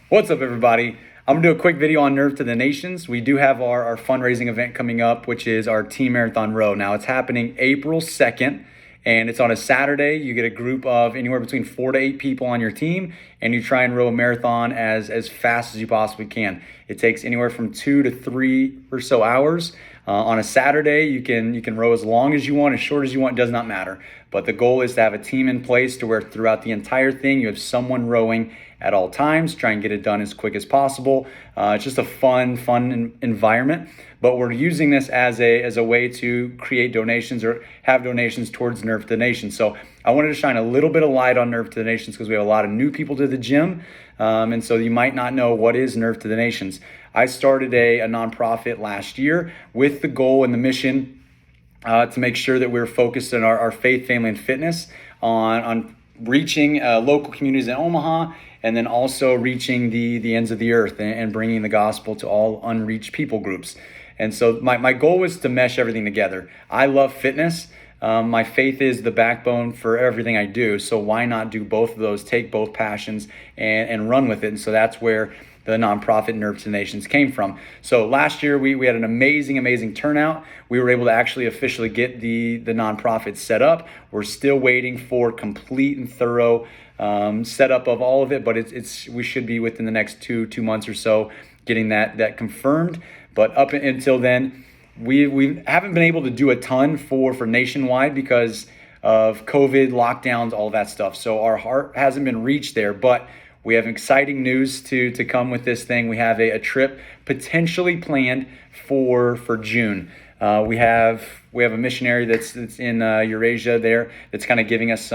What's up, everybody? I'm gonna do a quick video on Nerve to the Nations. We do have our fundraising event coming up, which is our Team Marathon Row. Now, it's happening April 2nd, and it's on a Saturday. You get a group of anywhere between 4 to 8 people on your team, and you try and row a marathon as fast as you possibly can. It takes anywhere from 2 to 3 or so hours. On a Saturday, you can row as long as you want, as short as you want, it does not matter. But the goal is to have a team in place to where throughout the entire thing, you have someone rowing at all times. Try and get it done as quick as possible. It's just a fun environment. But we're using this as a way to create donations or have donations towards Nerve to the Nation. So I wanted to shine a little bit of light on Nerve to the Nations because we have a lot of new people to the gym. And so you might not know what is Nerve to the Nations. I started a nonprofit last year with the goal and the mission to make sure that we're focused on our faith, family, and fitness on reaching local communities in Omaha, and then also reaching the ends of the earth and bringing the gospel to all unreached people groups. And so my goal was to mesh everything together. I love fitness. My faith is the backbone for everything I do. So why not do both of those, take both passions and run with it? And so that's where the nonprofit Nerve to the Nations came from. So last year we had an amazing turnout. We were able to actually officially get the nonprofit set up. We're still waiting for complete and thorough setup of all of it, but we should be within the next two months or so getting that confirmed. But up until then, we haven't been able to do a ton for nationwide because of COVID, lockdowns, all that stuff. So our heart hasn't been reached there, but we have exciting news to come with this thing. We have a trip potentially planned for June. We have a missionary that's in Eurasia there that's kind of giving us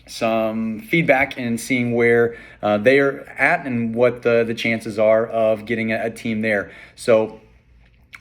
some feedback and seeing where they are at and what the chances are of getting a team there. So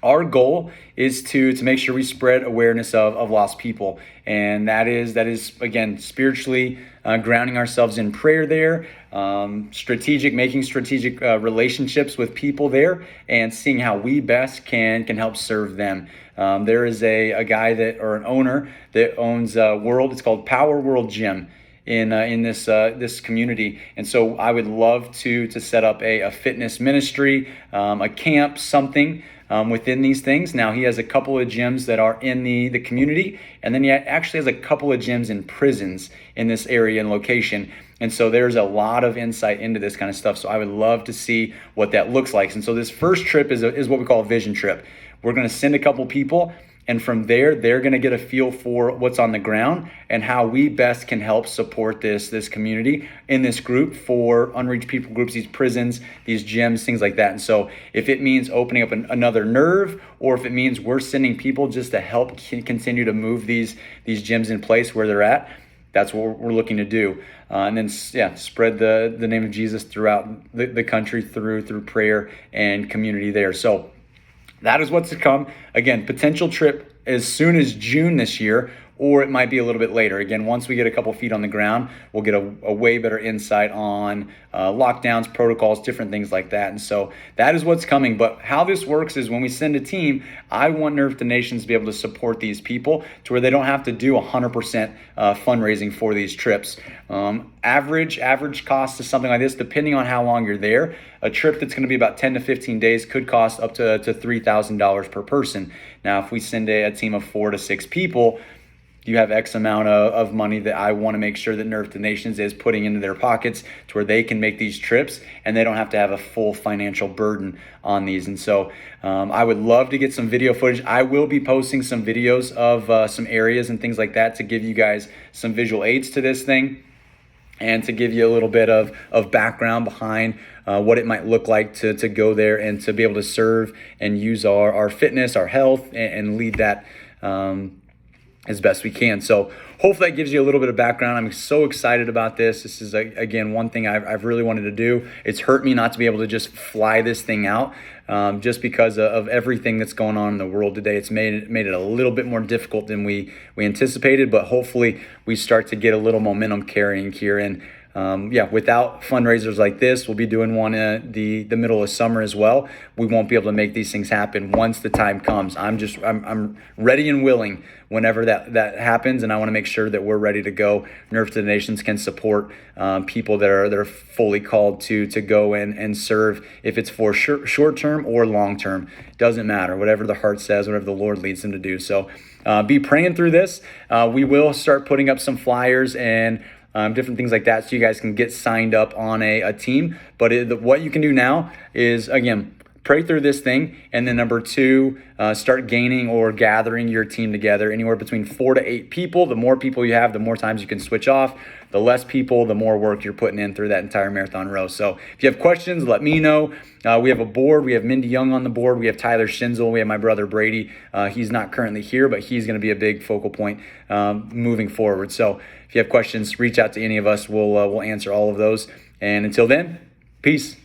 our goal is to make sure we spread awareness of lost people, and that is again spiritually grounding ourselves in prayer there, making strategic relationships with people there, and seeing how we best can help serve them. There is a guy or an owner that owns it's called Power World Gym in this community, and so I would love to set up a fitness ministry, a camp, something within these things. Now, he has a couple of gyms that are in the community, and then he actually has a couple of gyms in prisons in this area and location. And so there's a lot of insight into this kind of stuff. So I would love to see what that looks like. And so this first trip is what we call a vision trip. We're going to send a couple people, and from there, they're going to get a feel for what's on the ground and how we best can help support this community in this group for unreached people groups, these prisons, these gyms, things like that. And so if it means opening up another nerve, or if it means we're sending people just to help continue to move these gyms in place where they're at, that's what we're looking to do. And then, spread the name of Jesus throughout the country through prayer and community there. So that is what's to come. Again, potential trip as soon as June this year, or it might be a little bit later. Again, once we get a couple feet on the ground, we'll get a way better insight on lockdowns, protocols, different things like that. And so that is what's coming. But how this works is when we send a team, I want Nerve to the Nations to be able to support these people to where they don't have to do 100% fundraising for these trips. Average cost is something like this, depending on how long you're there. A trip that's going to be about 10 to 15 days could cost up to $3,000 per person. Now, if we send a team of 4 to 6 people, you have X amount of money that I want to make sure that Nerve to the Nations is putting into their pockets to where they can make these trips and they don't have to have a full financial burden on these. And so I would love to get some video footage. I will be posting some videos of some areas and things like that to give you guys some visual aids to this thing, and to give you a little bit of background behind what it might look like to go there and to be able to serve and use our fitness, our health, and lead that as best we can. So hopefully that gives you a little bit of background. I'm so excited about this. This is, again, one thing I've really wanted to do. It's hurt me not to be able to just fly this thing out just because of everything that's going on in the world today. It's made it a little bit more difficult than we anticipated, but hopefully we start to get a little momentum carrying here. And without fundraisers like this, we'll be doing one in the middle of summer as well. We won't be able to make these things happen once the time comes. I'm ready and willing whenever that happens, and I want to make sure that we're ready to go. Nerve to the Nations can support people that are fully called to go in and serve, if it's for short term or long term. Doesn't matter. Whatever the heart says, whatever the Lord leads them to do. So be praying through this. We will start putting up some flyers and different things like that, so you guys can get signed up on a team. But what you can do now is, again, pray through this thing, and then number two, start gaining or gathering your team together. Anywhere between 4 to 8 people. The more people you have, the more times you can switch off. The less people, the more work you're putting in through that entire marathon row. So if you have questions, let me know. We have a board. We have Mindy Young on the board. We have Tyler Schinzel. We have my brother Brady. He's not currently here, but he's going to be a big focal point moving forward. So if you have questions, reach out to any of us. We'll answer all of those. And until then, peace.